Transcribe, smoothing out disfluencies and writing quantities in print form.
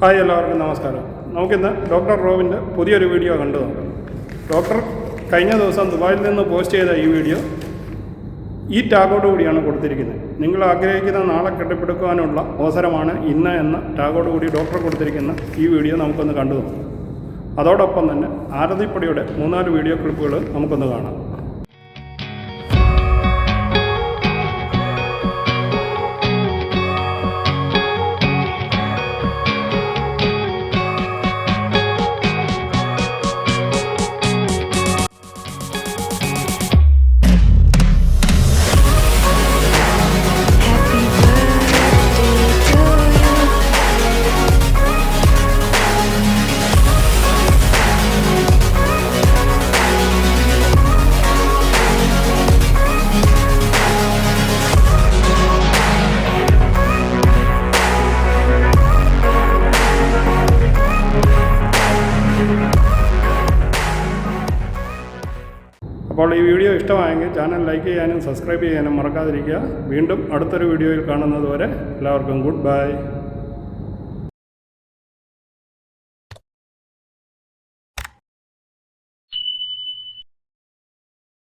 Hi, എല്ലാവർക്കും നമസ്കാരം. നമുക്കിന്ന് ഡോക്ടർ റോബിൻ്റെ പുതിയൊരു വീഡിയോ കണ്ടു നോക്കാം. ഡോക്ടർ കഴിഞ്ഞ ദിവസം ദുബായിൽ നിന്ന് പോസ്റ്റ് ചെയ്ത ഈ വീഡിയോ ഈ ടാഗോട് കൂടിയാണ് കൊടുത്തിരിക്കുന്നത്. നിങ്ങൾ ആഗ്രഹിക്കുന്ന നാളെ കെട്ടിപ്പടുക്കുവാനുള്ള അവസരമാണ് ഇന്ന് എന്ന ടാഗോട് കൂടി ഡോക്ടർ കൊടുത്തിരിക്കുന്ന ഈ വീഡിയോ നമുക്കൊന്ന് കണ്ടു നോക്കാം. അതോടൊപ്പം തന്നെ ആരതിപ്പടിയുടെ 3-4 വീഡിയോ ക്ലിപ്പുകൾ നമുക്കൊന്ന് കാണാം. അപ്പോൾ ഈ വീഡിയോ ഇഷ്ടമായെങ്കിൽ ചാനൽ ലൈക്ക് ചെയ്യാനും സബ്സ്ക്രൈബ് ചെയ്യാനും മറക്കാതിരിക്കുക. വീണ്ടും അടുത്തൊരു വീഡിയോയിൽ കാണുന്നത് വരെ എല്ലാവർക്കും ഗുഡ് ബൈ.